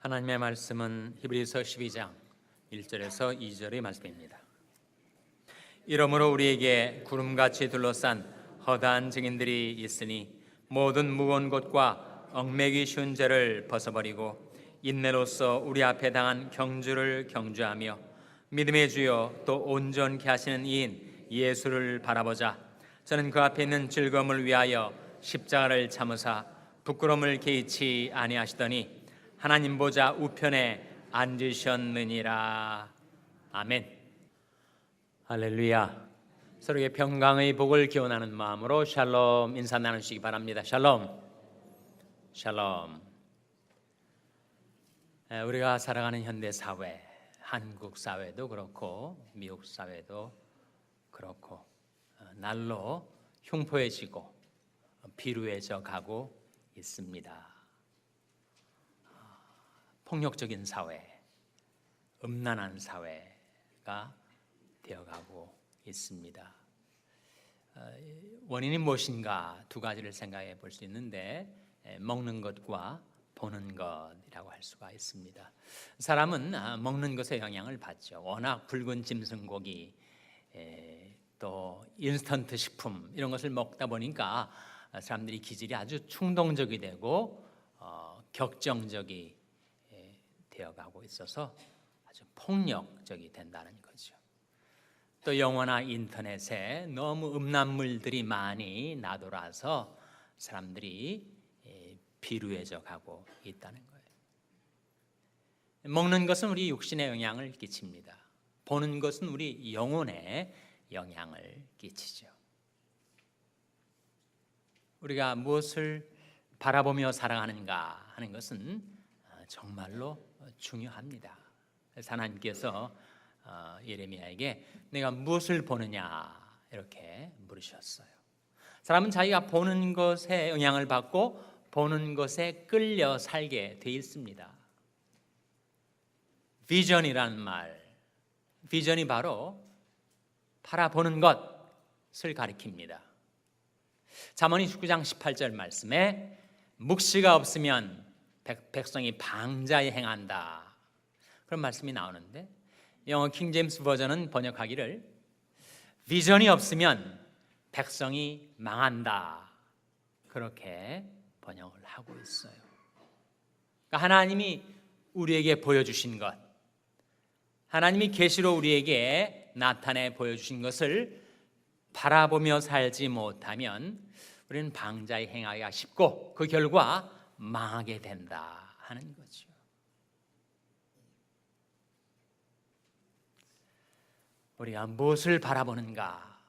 하나님의 말씀은 히브리서 12장 1절에서 2절의 말씀입니다. 이러므로 우리에게 구름같이 둘러싼 허다한 증인들이 있으니 모든 무거운 것과 얽매기 쉬운 죄를 벗어버리고 인내로써 우리 앞에 당한 경주를 경주하며 믿음의 주요 또 온전케 하시는 이인 예수를 바라보자. 저는 그 앞에 있는 즐거움을 위하여 십자가를 참으사 부끄러움을 개의치 아니하시더니 하나님 보좌 우편에 앉으셨느니라. 아멘. 할렐루야. 서로에게 평강의 복을 기원하는 마음으로 샬롬 인사 나누시기 바랍니다. 샬롬. 샬롬. 우리가 살아가는 현대 사회, 한국 사회도 그렇고 미국 사회도 그렇고 날로 흉포해지고 비루해져 가고 있습니다. 폭력적인 사회, 음란한 사회가 되어가고 있습니다. 원인이 무엇인가 두 가지를 생각해 볼 수 있는데 먹는 것과 보는 것이라고 할 수가 있습니다. 사람은 먹는 것에 영향을 받죠. 워낙 붉은 짐승고기 또 인스턴트 식품 이런 것을 먹다 보니까 사람들이 기질이 아주 충동적이 되고 격정적이 되어가고 있어서 아주 폭력적이 된다는 거죠. 또 영화나 인터넷에 너무 음란물들이 많이 나돌아서 사람들이 비루해져 가고 있다는 거예요. 먹는 것은 우리 육신에 영향을 끼칩니다. 보는 것은 우리 영혼에 영향을 끼치죠. 우리가 무엇을 바라보며 살아가는가 하는 것은 정말로 중요합니다. 그래서 하나님께서 예레미야에게 내가 무엇을 보느냐 이렇게 물으셨어요. 사람은 자기가 보는 것에 영향을 받고 보는 것에 끌려 살게 돼 있습니다. 비전이란 말, 비전이 바로 바라보는 것을 가리킵니다. 잠언이 19장 18절 말씀에 묵시가 없으면 백성이 방자히 행한다 그런 말씀이 나오는데 영어 킹 제임스 버전은 번역하기를 비전이 없으면 백성이 망한다 그렇게 번역을 하고 있어요. 그러니까 하나님이 우리에게 보여주신 것, 하나님이 계시로 우리에게 나타내 보여주신 것을 바라보며 살지 못하면 우리는 방자히 행하기가 쉽고 그 결과 망하게 된다 하는 거죠. 우리가 무엇을 바라보는가,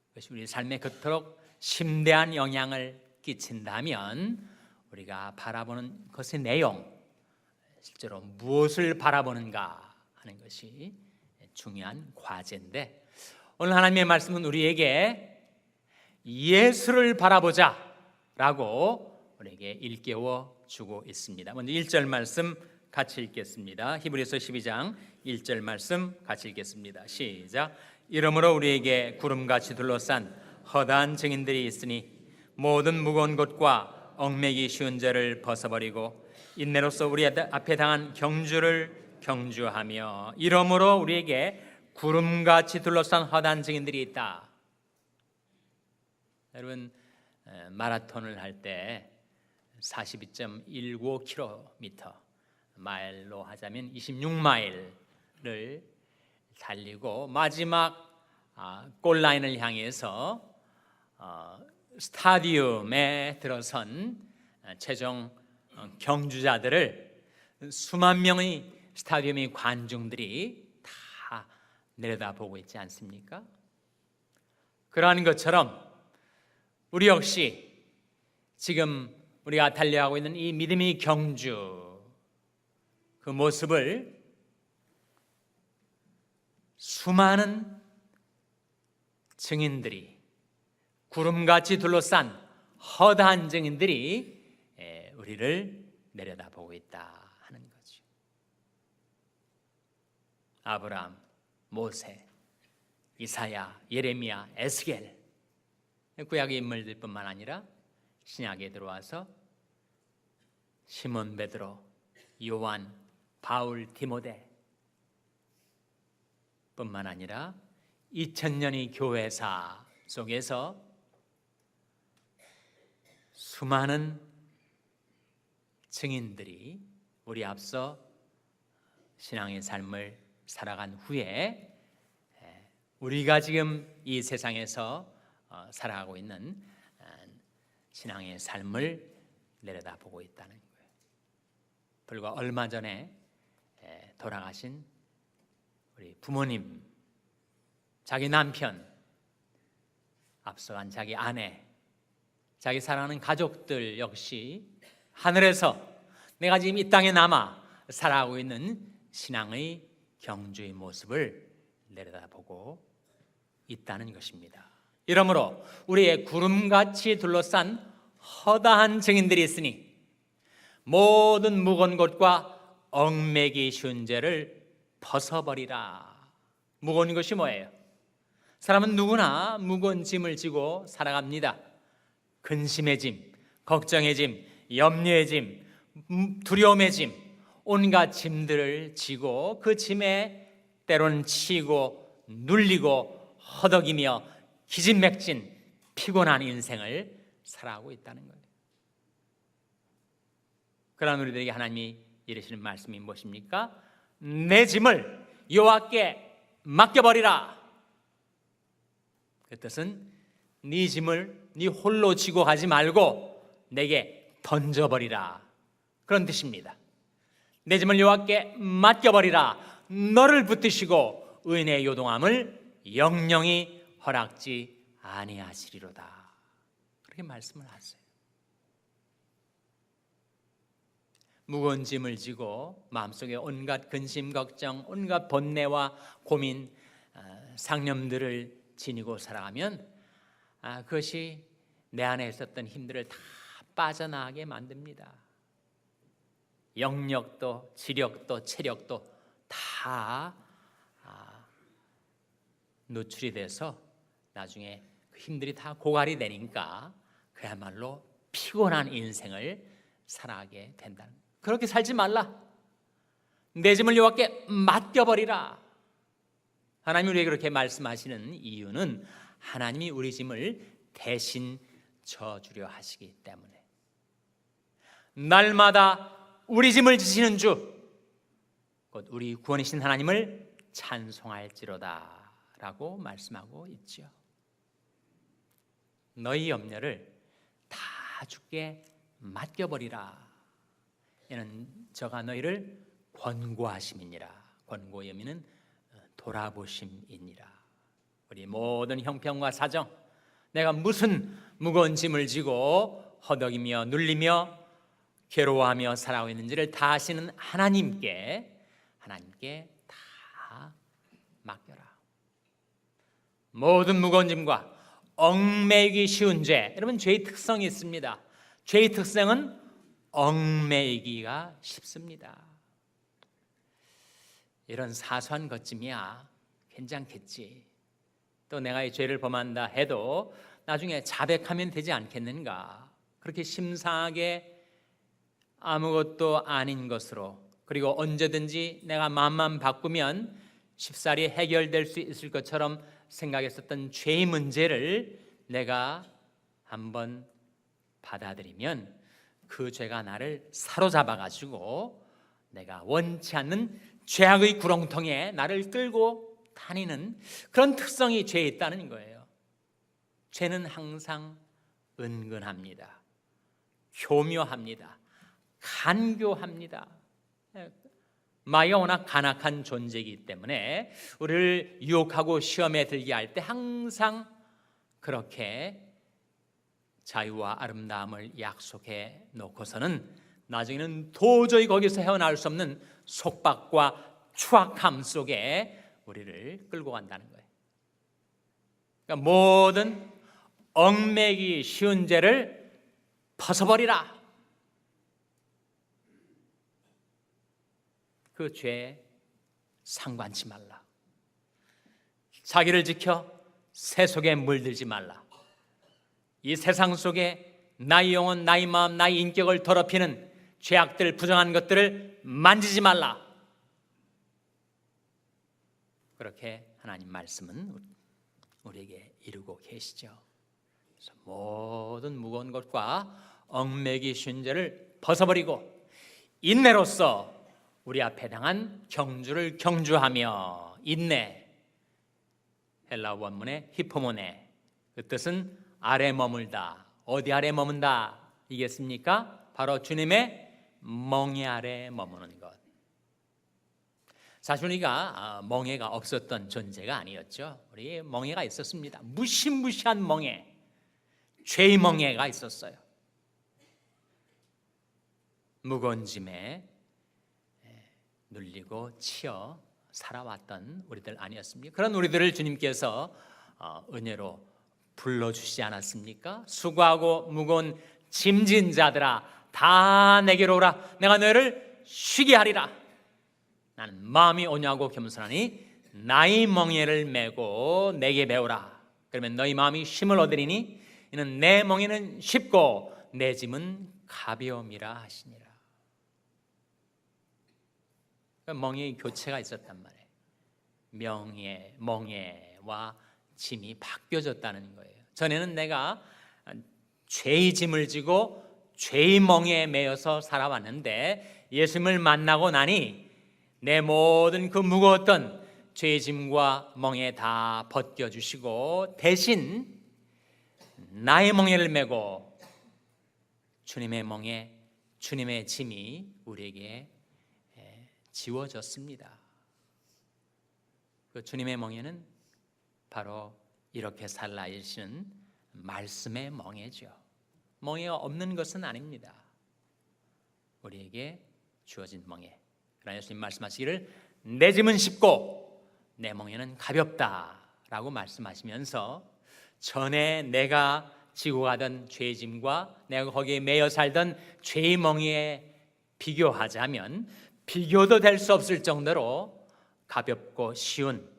그것이 우리 삶에 그토록 심대한 영향을 끼친다면 우리가 바라보는 것의 내용, 실제로 무엇을 바라보는가 하는 것이 중요한 과제인데 오늘 하나님의 말씀은 우리에게 예수를 바라보자 라고 우리에게 일깨워 주고 있습니다. 먼저 1절 말씀 같이 읽겠습니다. 히브리서 12장 1절 말씀 같이 읽겠습니다. 시작. 이러므로 우리에게 구름같이 둘러싼 허다한 증인들이 있으니 모든 무거운 것과 얽매기 쉬운 죄를 벗어버리고 인내로써 우리 앞에 당한 경주를 경주하며 이러므로 우리에게 구름같이 둘러싼 허다한 증인들이 있다. 여러분 마라톤을 할 때 42.19km 마일로 하자면 26마일을 달리고 마지막 골라인을 향해서 스타디움에 들어선 최종 경주자들을 수만 명의 스타디움의 관중들이 다 내려다보고 있지 않습니까? 그러한 것처럼 우리 역시 지금 우리가 달려가고 있는 이 믿음의 경주 그 모습을 수많은 증인들이 구름같이 둘러싼 허다한 증인들이 우리를 내려다보고 있다 하는 거죠. 아브라함, 모세, 이사야, 예레미야, 에스겔 구약의 인물들뿐만 아니라 신약에 들어와서 시몬 베드로, 요한, 바울, 디모데 뿐만 아니라 2000년의 교회사 속에서 수많은 증인들이 우리 앞서 신앙의 삶을 살아간 후에 우리가 지금 이 세상에서 살아가고 있는 신앙의 삶을 내려다보고 있다는 거예요. 불과 얼마 전에 돌아가신 우리 부모님, 자기 남편, 앞서간 자기 아내, 자기 사랑하는 가족들 역시 하늘에서 내가 지금 이 땅에 남아 살아가고 있는 신앙의 경주의 모습을 내려다보고 있다는 것입니다. 이러므로 우리의 구름같이 둘러싼 허다한 증인들이 있으니 모든 무거운 것과 얽매기 쉬운 죄를 벗어버리라. 무거운 것이 뭐예요? 사람은 누구나 무거운 짐을 지고 살아갑니다. 근심의 짐, 걱정의 짐, 염려의 짐, 두려움의 짐, 온갖 짐들을 지고 그 짐에 때로는 치이고 눌리고 허덕이며 기진맥진 피곤한 인생을 살아가고 있다는 거예요. 그러나 우리들에게 하나님이 이르시는 말씀이 무엇입니까? 내 짐을 여호와께 맡겨버리라. 그 뜻은 네 짐을 네 홀로 지고 가지 말고 내게 던져버리라, 그런 뜻입니다. 내 짐을 여호와께 맡겨버리라. 너를 붙드시고 은혜의 요동함을 영영히 허락지 아니하시리로다. 그렇게 말씀을 하세요. 무거운 짐을 지고 마음속에 온갖 근심, 걱정, 온갖 번뇌와 고민, 상념들을 지니고 살아가면 그것이 내 안에 있었던 힘들을 다 빠져나가게 만듭니다. 영력도 지력도 체력도 다 노출이 돼서 나중에 그 힘들이 다 고갈이 되니까 그야말로 피곤한 인생을 살아가게 된다는 거예요. 그렇게 살지 말라. 내 짐을 여호와께 맡겨버리라. 하나님이 우리에게 그렇게 말씀하시는 이유는 하나님이 우리 짐을 대신 져주려 하시기 때문에, 날마다 우리 짐을 지시는 주, 곧 우리 구원이신 하나님을 찬송할지로다 라고 말씀하고 있죠. 너희 염려를 다 주께 맡겨버리라. 이는 저가 너희를 권고하심이니라. 권고의 의미는 돌아보심이니라. 우리 모든 형편과 사정, 내가 무슨 무거운 짐을 지고 허덕이며 눌리며 괴로워하며 살아가고 있는지를 다 아시는 하나님께 다 맡겨라. 모든 무거운 짐과 얽매이기 쉬운 죄, 여러분 죄의 특성이 있습니다. 죄의 특성은 얽매이기가 쉽습니다. 이런 사소한 것쯤이야 괜찮겠지, 또 내가 이 죄를 범한다 해도 나중에 자백하면 되지 않겠는가, 그렇게 심상하게 아무것도 아닌 것으로, 그리고 언제든지 내가 마음만 바꾸면 쉽사리 해결될 수 있을 것처럼 생각했었던 죄의 문제를 내가 한번 받아들이면 그 죄가 나를 사로잡아 가지고 내가 원치 않는 죄악의 구렁텅이에 나를 끌고 다니는 그런 특성이 죄에 있다는 거예요. 죄는 항상 은근합니다. 교묘합니다. 간교합니다. 마귀가 워낙 간악한 존재이기 때문에 우리를 유혹하고 시험에 들게 할 때 항상 그렇게 자유와 아름다움을 약속해 놓고서는 나중에는 도저히 거기서 헤어나올 수 없는 속박과 추악함 속에 우리를 끌고 간다는 거예요. 그러니까 모든 얽매기 쉬운 죄를 벗어버리라. 그 죄에 상관치 말라. 자기를 지켜 새 속에 물들지 말라. 이 세상 속에 나의 영혼, 나의 마음, 나의 인격을 더럽히는 죄악들, 부정한 것들을 만지지 말라. 그렇게 하나님 말씀은 우리에게 이루고 계시죠. 그래서 모든 무거운 것과 얽매기 쉬운 죄를 벗어버리고 인내로서 우리 앞에 당한 경주를 경주하며, 인내, 헬라 원문의 히포모네, 그 뜻은 아래 머물다. 어디 아래 머문다 이겠습니까? 바로 주님의 멍에 아래 머무는 것. 사실 우리가 멍에가 없었던 존재가 아니었죠. 우리 멍에가 있었습니다. 무시무시한 멍에, 죄의 멍에가 있었어요. 무거운 짐에 눌리고 치여 살아왔던 우리들 아니었습니까? 그런 우리들을 주님께서 은혜로 불러주시지 않았습니까? 수고하고 무거운 짐진 자들아 다 내게로 오라. 내가 너희를 쉬게 하리라. 나는 마음이 온유하고 겸손하니 나의 멍에를 메고 내게 배우라. 그러면 너희 마음이 쉼을 얻으리니 이는 내 멍에는 쉽고 내 짐은 가벼움이라 하시니라. 멍에의 교체가 있었단 말이에요. 멍에와 짐이 바뀌어졌다는 거예요. 전에는 내가 죄의 짐을 지고 죄의 멍에에 매여서 살아왔는데 예수님을 만나고 나니 내 모든 그 무거웠던 죄의 짐과 멍에 다 벗겨주시고 대신 나의 멍에를 메고 주님의 멍에, 주님의 짐이 우리에게 지워졌습니다. 그 주님의 멍에는 바로 이렇게 살라 하시는 말씀의 멍에죠. 멍에가 없는 것은 아닙니다. 우리에게 주어진 멍에. 그러나 예수님 말씀하시기를 내 짐은 쉽고 내 멍에는 가볍다라고 말씀하시면서 전에 내가 지고 가던 죄의 짐과 내가 거기에 매여 살던 죄의 멍에에 비교하자면 비교도 될 수 없을 정도로 가볍고 쉬운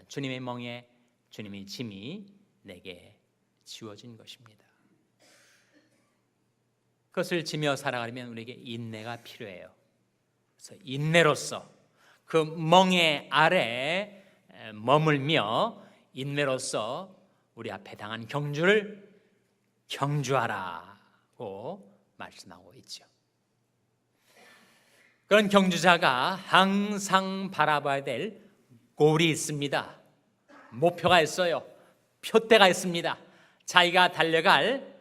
주님의 멍에, 주님의 짐이 내게 지워진 것입니다. 그것을 지며 살아가려면 우리에게 인내가 필요해요. 그래서 인내로서 그 멍에 아래 머물며 인내로서 우리 앞에 당한 경주를 경주하라고 말씀하고 있죠. 그런 경주자가 항상 바라봐야 될 골이 있습니다. 목표가 있어요. 표대가 있습니다. 자기가 달려갈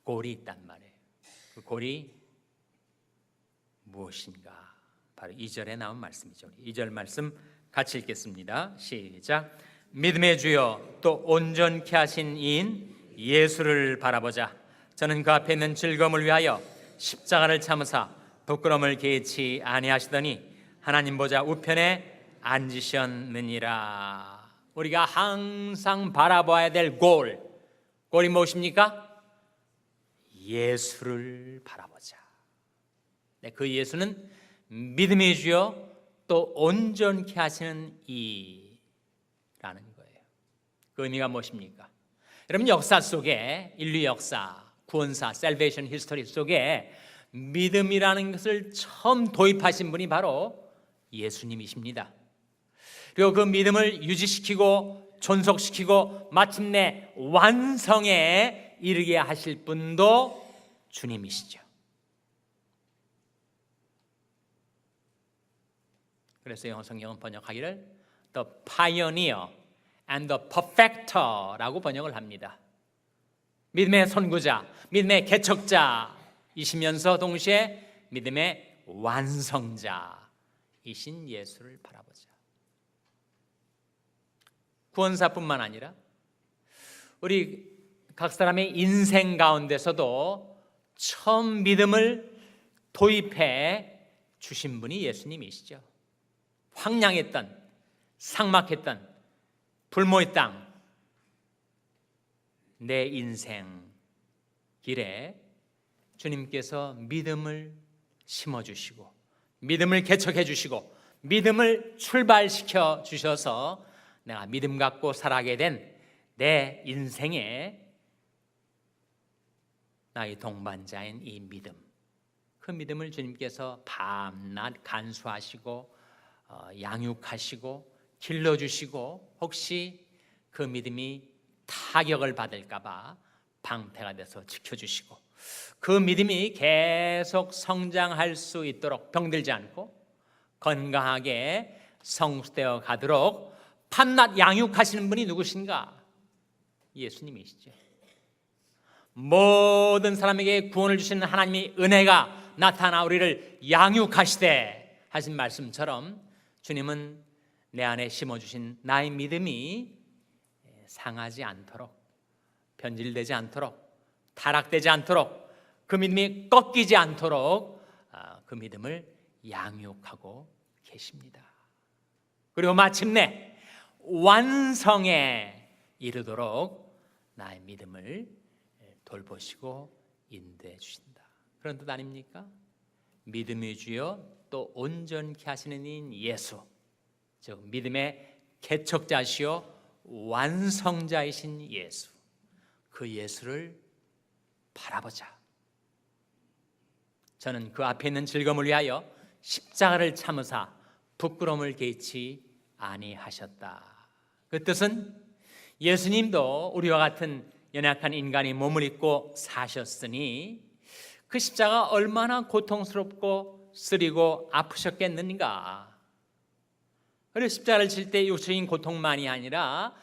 골이 있단 말이에요. 그 골이 무엇인가? 바로 2절에 나온 말씀이죠. 2절 말씀 같이 읽겠습니다. 시작. 믿음의 주여 또 온전케 하신 이인 예수를 바라보자. 저는 그 앞에 있는 즐거움을 위하여 십자가를 참으사 부끄러움을 개치 아니하시더니 하나님 보좌 우편에 앉으셨느니라. 우리가 항상 바라봐야 될 골이 무엇입니까? 예수를 바라보자. 그 예수는 믿음의 주여 또 온전케 하시는 이라는 거예요. 그 의미가 무엇입니까? 여러분, 역사 속에, 인류 역사, 구원사, 셀베이션 히스토리 속에 믿음이라는 것을 처음 도입하신 분이 바로 예수님이십니다. 그리고 그 믿음을 유지시키고 존속시키고 마침내 완성에 이르게 하실 분도 주님이시죠. 그래서 영어 성경은 번역하기를 The Pioneer and the Perfecter라고 번역을 합니다. 믿음의 선구자, 믿음의 개척자이시면서 동시에 믿음의 완성자이신 예수를 바라보자. 구원사뿐만 아니라 우리 각 사람의 인생 가운데서도 처음 믿음을 도입해 주신 분이 예수님이시죠. 황량했던, 삭막했던 불모의 땅, 내 인생 길에 주님께서 믿음을 심어주시고 믿음을 개척해 주시고 믿음을 출발시켜 주셔서 내가 믿음 갖고 살아가게 된 내 인생에 나의 동반자인 이 믿음, 그 믿음을 주님께서 밤낮 간수하시고 양육하시고 길러주시고, 혹시 그 믿음이 타격을 받을까 봐 방패가 돼서 지켜주시고, 그 믿음이 계속 성장할 수 있도록 병들지 않고 건강하게 성숙되어 가도록 밤낮 양육하시는 분이 누구신가? 예수님이시죠. 모든 사람에게 구원을 주시는 하나님의 은혜가 나타나 우리를 양육하시되 하신 말씀처럼, 주님은 내 안에 심어주신 나의 믿음이 상하지 않도록, 변질되지 않도록, 타락되지 않도록, 그 믿음이 꺾이지 않도록 그 믿음을 양육하고 계십니다. 그리고 마침내 완성에 이르도록 나의 믿음을 돌보시고 인도해 주신다. 그런 뜻 아닙니까? 믿음의 주여 또 온전케 하시는 이인 예수, 즉 믿음의 개척자시요 완성자이신 예수, 그 예수를 바라보자. 저는 그 앞에 있는 즐거움을 위하여 십자가를 참으사 부끄러움을 개치 아니하셨다. 그 뜻은 예수님도 우리와 같은 연약한 인간이 몸을 입고 사셨으니 그 십자가 얼마나 고통스럽고 쓰리고 아프셨겠는가. 그리고 십자가를 칠 때 육체적인 고통만이 아니라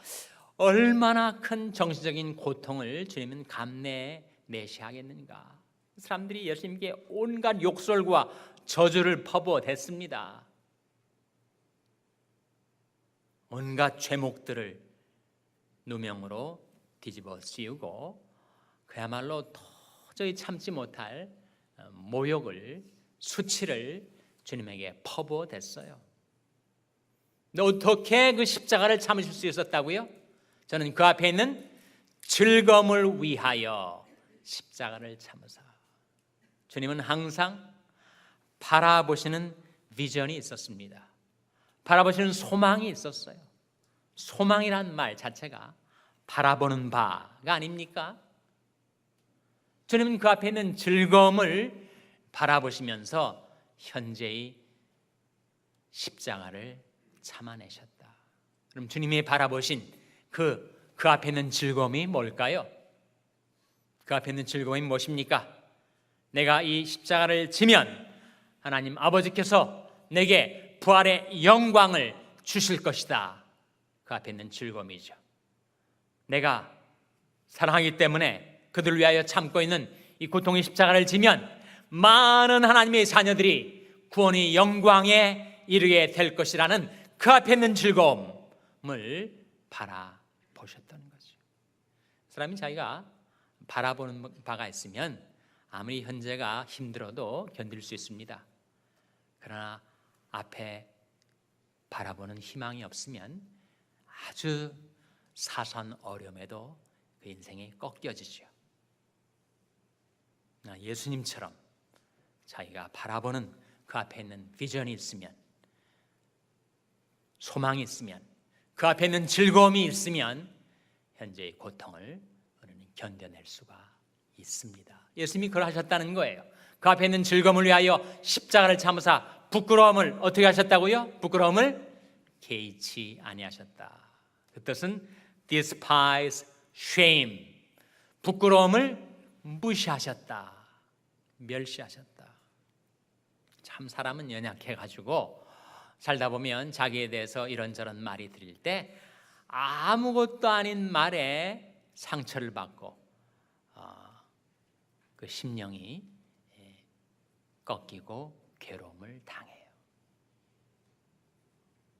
얼마나 큰 정신적인 고통을 주님은 감내내셔야겠는가. 사람들이 예수님께 온갖 욕설과 저주를 퍼부어댔습니다. 온갖 죄목들을 누명으로 뒤집어 씌우고 그야말로 도저히 참지 못할 모욕을, 수치를 주님에게 퍼부어댔어요. 근데 어떻게 그 십자가를 참으실 수 있었다고요? 저는 그 앞에 있는 즐거움을 위하여 십자가를 참으사. 주님은 항상 바라보시는 비전이 있었습니다. 바라보시는 소망이 있었어요. 소망이란 말 자체가 바라보는 바가 아닙니까? 주님은 그 앞에 있는 즐거움을 바라보시면서 현재의 십자가를 참아내셨다. 그럼 주님이 바라보신 그 앞에 있는 즐거움이 뭘까요? 그 앞에 있는 즐거움이 무엇입니까? 내가 이 십자가를 지면 하나님 아버지께서 내게 부활의 영광을 주실 것이다. 그 앞에 있는 즐거움이죠. 내가 사랑하기 때문에 그들을 위하여 참고 있는 이 고통의 십자가를 지면 많은 하나님의 자녀들이 구원의 영광에 이르게 될 것이라는 그 앞에 있는 즐거움을 바라보셨던 거죠. 사람이 자기가 바라보는 바가 있으면 아무리 현재가 힘들어도 견딜 수 있습니다. 그러나 앞에 바라보는 희망이 없으면 아주 사소한 어려움에도 그 인생이 꺾여지죠. 예수님처럼 자기가 바라보는 그 앞에 있는 비전이 있으면, 소망이 있으면, 그 앞에 있는 즐거움이 있으면 현재의 고통을 우리는 견뎌낼 수가 있습니다. 예수님이 그걸 하셨다는 거예요. 그 앞에 있는 즐거움을 위하여 십자가를 참으사 부끄러움을 어떻게 하셨다고요? 부끄러움을 개의치 아니하셨다. 그 뜻은 despise shame, 부끄러움을 무시하셨다, 멸시하셨다. 참 사람은 연약해가지고 살다 보면 자기에 대해서 이런저런 말이 들릴 때 아무것도 아닌 말에 상처를 받고 그 심령이 꺾이고 괴로움을 당해요.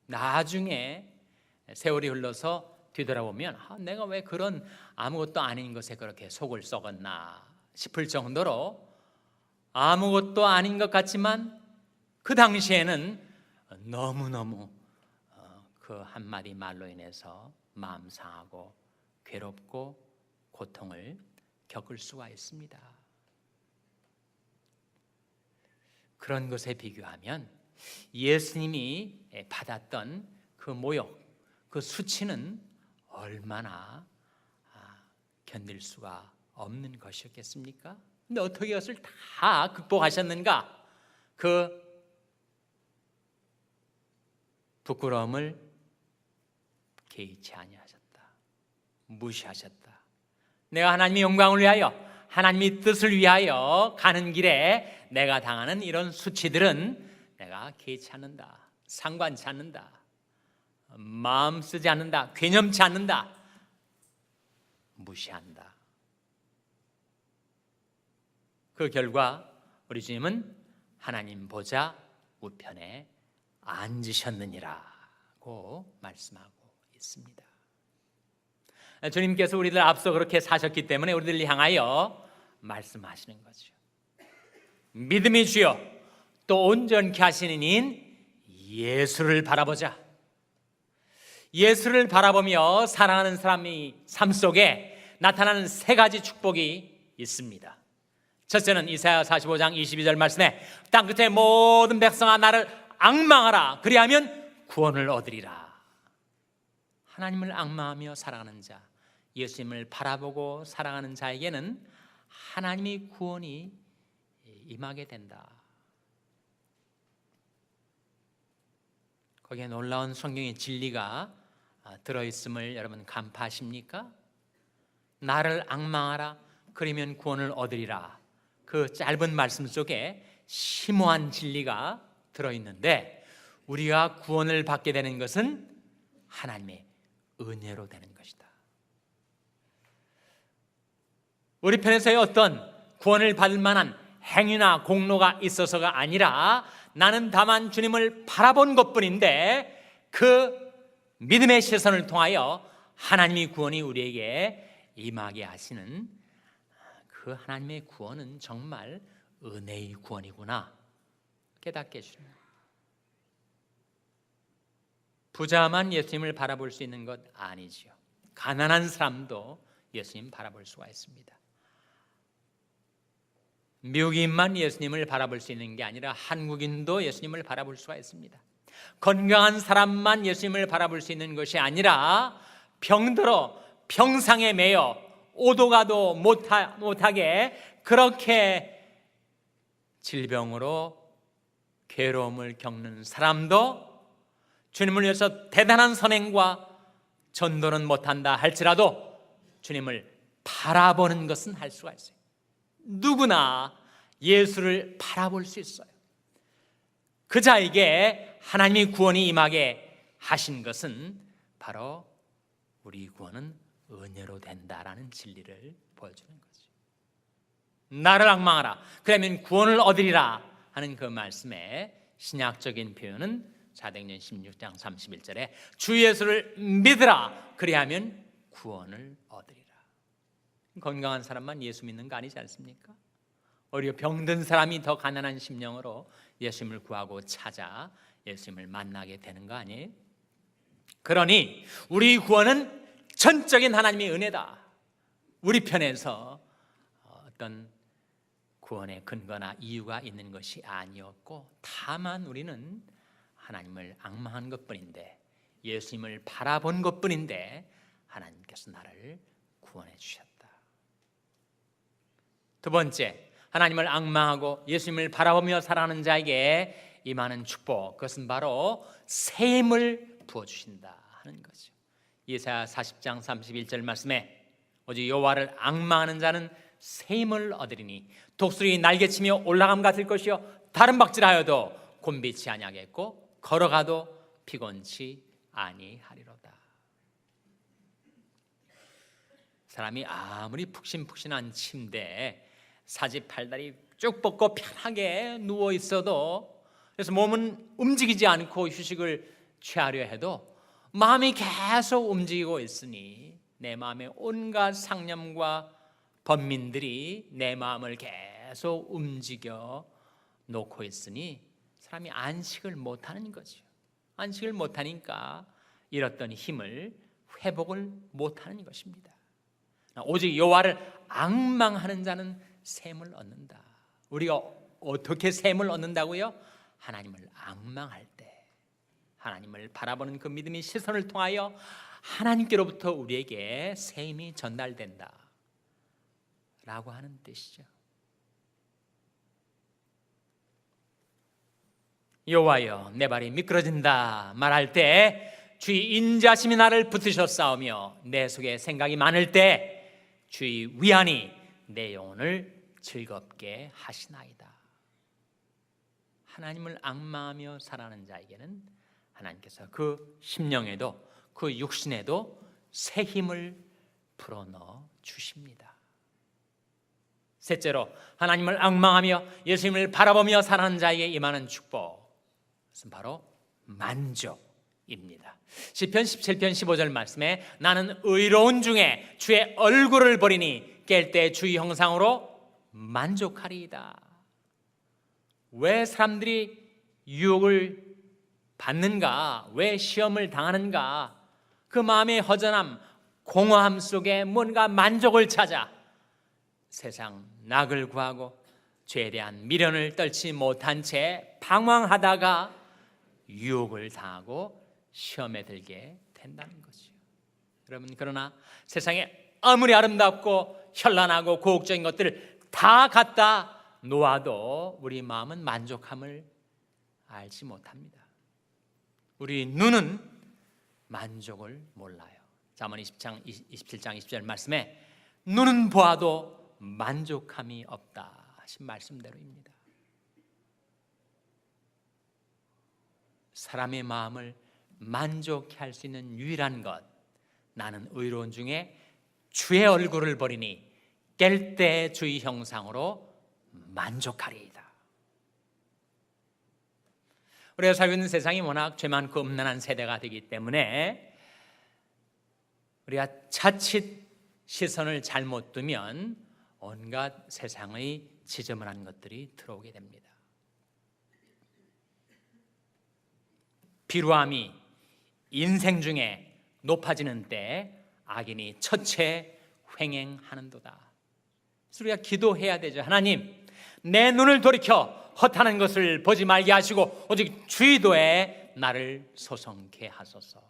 나중에 세월이 흘러서 뒤돌아보면 내가 왜 그런 아무것도 아닌 것에 그렇게 속을 썩었나 싶을 정도로 아무것도 아닌 것 같지만 그 당시에는 너무너무 그 한마디 말로 인해서 마음 상하고 괴롭고 고통을 겪을 수가 있습니다. 그런 것에 비교하면 예수님이 받았던 그 모욕, 그 수치는 얼마나 견딜 수가 없는 것이었겠습니까? 근데 어떻게 이것을 다 극복하셨는가? 그 부끄러움을 개의치 아니하셨다. 무시하셨다. 내가 하나님의 영광을 위하여, 하나님의 뜻을 위하여 가는 길에 내가 당하는 이런 수치들은 내가 개의치 않는다. 상관치 않는다. 마음 쓰지 않는다. 괴념치 않는다. 무시한다. 그 결과 우리 주님은 하나님 보좌 우편에 앉으셨느니라고 말씀하고 있습니다. 주님께서 우리들 앞서 그렇게 사셨기 때문에 우리들을 향하여 말씀하시는 거죠. 믿음이 주여 또 온전케 하시는 이인 예수를 바라보자. 예수를 바라보며 살아가는 사람의 삶 속에 나타나는 세 가지 축복이 있습니다. 첫째는 이사야 45장 22절 말씀에 땅 끝의 모든 백성아 나를 앙망하라. 그리하면 구원을 얻으리라. 하나님을 앙망하며 살아가는 자, 예수님을 바라보고 살아가는 자에게는 하나님의 구원이 임하게 된다. 거기에 놀라운 성경의 진리가 들어있음을 여러분 간파하십니까? 나를 앙망하라. 그러면 구원을 얻으리라. 그 짧은 말씀 속에 심오한 진리가 들어있는데 우리가 구원을 받게 되는 것은 하나님의 은혜로 되는 것이다. 우리 편에서의 어떤 구원을 받을 만한 행위나 공로가 있어서가 아니라 나는 다만 주님을 바라본 것뿐인데 그 믿음의 시선을 통하여 하나님의 구원이 우리에게 임하게 하시는 그 하나님의 구원은 정말 은혜의 구원이구나 깨닫게 해주는 거예요. 부자만 예수님을 바라볼 수 있는 것 아니지요. 가난한 사람도 예수님 바라볼 수가 있습니다. 미국인만 예수님을 바라볼 수 있는 게 아니라 한국인도 예수님을 바라볼 수가 있습니다. 건강한 사람만 예수님을 바라볼 수 있는 것이 아니라 병들어 병상에 매여 오도 가도 못하게 그렇게 질병으로 괴로움을 겪는 사람도 주님을 위해서 대단한 선행과 전도는 못한다 할지라도 주님을 바라보는 것은 할 수가 있어요. 누구나 예수를 바라볼 수 있어요. 그 자에게 하나님의 구원이 임하게 하신 것은 바로 우리 구원은 은혜로 된다라는 진리를 보여주는 거죠. 나를 앙망하라. 그러면 구원을 얻으리라 하는 그 말씀의 신약적인 표현은 사도행전 16장 31절에 주 예수를 믿으라. 그리하면 구원을 얻으리라. 건강한 사람만 예수 믿는 거 아니지 않습니까? 오히려 병든 사람이 더 가난한 심령으로 예수님을 구하고 찾아 예수님을 만나게 되는 거 아니에요? 그러니 우리 구원은 전적인 하나님의 은혜다. 우리 편에서 어떤 구원의 근거나 이유가 있는 것이 아니었고 다만 우리는 하나님을 앙망한 것뿐인데 예수님을 바라본 것뿐인데 하나님께서 나를 구원해 주셨다. 두 번째, 하나님을 앙망하고 예수님을 바라보며 살아가는 자에게 임하는 축복, 그것은 바로 새 힘을 부어주신다 하는 거죠. 이사야 40장 31절 말씀에 오직 여호와를 앙망하는 자는 새 힘을 얻으리니 독수리 날개치며 올라감 같을 것이요 다른 박질하여도 곤비치 아니하겠고 걸어가도 피곤치 아니하리로다. 사람이 아무리 푹신푹신한 침대에 사지팔다리 쭉 뻗고 편하게 누워 있어도 그래서 몸은 움직이지 않고 휴식을 취하려 해도 마음이 계속 움직이고 있으니 내 마음에 온갖 상념과 번민들이 내 마음을 계속 움직여 놓고 있으니 사람이 안식을 못하는 거죠. 안식을 못하니까 잃었던 힘을 회복을 못하는 것입니다. 오직 여호와를 앙망하는 자는 샘을 얻는다. 우리가 어떻게 샘을 얻는다고요? 하나님을 앙망할 때 하나님을 바라보는 그 믿음의 시선을 통하여 하나님께로부터 우리에게 새 힘이 전달된다 라고 하는 뜻이죠. 여호와여 내 발이 미끄러진다 말할 때 주의 인자심이 나를 붙드셨사오며 내 속에 생각이 많을 때 주의 위안이 내 영혼을 즐겁게 하시나이다. 하나님을 앙망하며 살아가는 자에게는 하나님께서 그 심령에도 그 육신에도 새 힘을 불어넣어 주십니다. 셋째로 하나님을 앙망하며 예수님을 바라보며 살아가는 자에게 임하는 축복, 그것은 바로 만족입니다. 시편 17편 15절 말씀에 나는 의로운 중에 주의 얼굴을 보리니 깰 때 주의 형상으로 만족하리이다. 왜 사람들이 유혹을 받는가? 왜 시험을 당하는가? 그 마음의 허전함, 공허함 속에 뭔가 만족을 찾아 세상 낙을 구하고 죄에 대한 미련을 떨치 못한 채 방황하다가 유혹을 당하고 시험에 들게 된다는 거죠. 여러분, 그러나 세상에 아무리 아름답고 현란하고 고혹적인 것들을 다 갖다 놓아도 우리 마음은 만족함을 알지 못합니다. 우리 눈은 만족을 몰라요. 잠언 27장 20절 말씀에 눈은 보아도 만족함이 없다 하신 말씀대로입니다. 사람의 마음을 만족해 할 수 있는 유일한 것, 나는 의로운 중에 주의 얼굴을 보리니 깰 때 주의 형상으로 만족하리이다. 우리가 살고 있는 세상이 워낙 죄 많고 음란한 세대가 되기 때문에 우리가 자칫 시선을 잘못 두면 온갖 세상의 지저분한 것들이 들어오게 됩니다. 비루함이 인생 중에 높아지는 때 악인이 첫째 횡행하는도다. 그래서 우리가 기도해야 되죠. 하나님, 내 눈을 돌이켜 허탄한 것을 보지 말게 하시고 오직 주의도에 나를 소성케 하소서.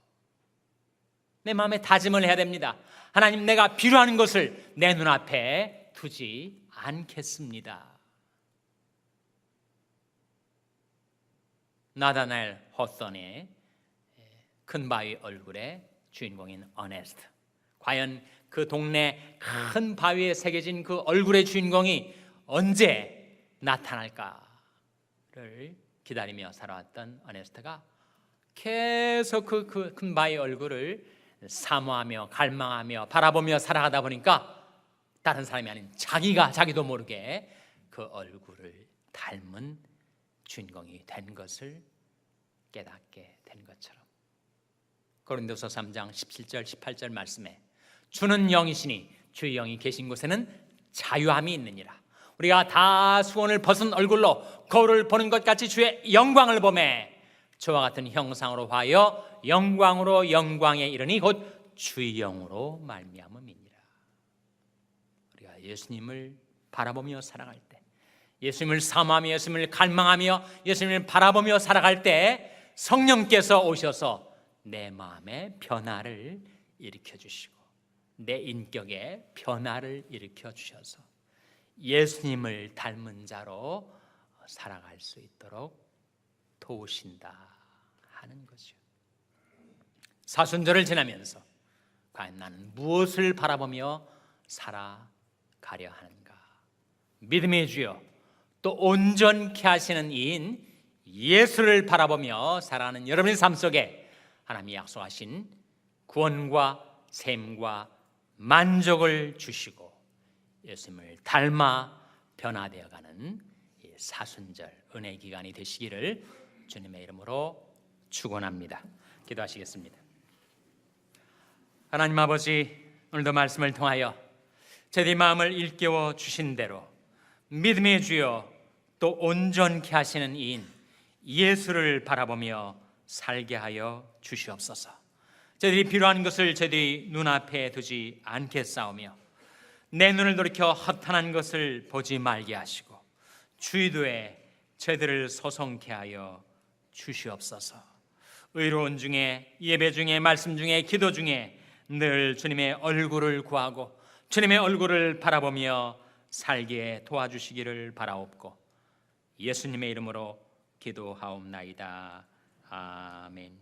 내 마음에 다짐을 해야 됩니다. 하나님, 내가 비루한 것을 내 눈앞에 두지 않겠습니다. 나다나엘 호선의 큰 바위 얼굴의 주인공인 어네스트, 과연 그 동네 큰 바위에 새겨진 그 얼굴의 주인공이 언제 나타날까를 기다리며 살아왔던 어네스트가 계속 그 큰 바위 얼굴을 사모하며 갈망하며 바라보며 살아가다 보니까 다른 사람이 아닌 자기도 모르게 그 얼굴을 닮은 주인공이 된 것을 깨닫게 된 것처럼, 고린도서 3장 17절 18절 말씀에 주는 영이시니 주의 영이 계신 곳에는 자유함이 있느니라. 우리가 다 수원을 벗은 얼굴로 거울을 보는 것 같이 주의 영광을 보매 저와 같은 형상으로 하여 영광으로 영광에 이르니 곧 주의 영으로 말미암음이니라. 우리가 예수님을 바라보며 살아갈 때, 예수님을 사모하며 예수님을 갈망하며 예수님을 바라보며 살아갈 때 성령께서 오셔서 내 마음에 변화를 일으켜 주시고 내 인격에 변화를 일으켜 주셔서 예수님을 닮은 자로 살아갈 수 있도록 도우신다 하는 거죠. 사순절을 지나면서 과연 나는 무엇을 바라보며 살아가려 하는가? 믿음의 주여, 또 온전케 하시는 이인 예수를 바라보며 살아가는 여러분의 삶 속에 하나님이 약속하신 구원과 샘과 만족을 주시고 예수님을 닮아 변화되어가는 사순절 은혜 기간이 되시기를 주님의 이름으로 축원합니다. 기도하시겠습니다. 하나님 아버지, 오늘도 말씀을 통하여 저희의 마음을 일깨워 주신 대로 믿음의 주여, 또 온전케 하시는 이인 예수를 바라보며 살게 하여 주시옵소서. 저희들이 필요한 것을 저희들이 눈앞에 두지 않겠사오며 내 눈을 돌이켜 허탄한 것을 보지 말게 하시고 주의도에 저희들을 소성케 하여 주시옵소서. 의로운 중에, 예배 중에, 말씀 중에, 기도 중에 늘 주님의 얼굴을 구하고 주님의 얼굴을 바라보며 살게 도와주시기를 바라옵고 예수님의 이름으로 기도하옵나이다. 아멘.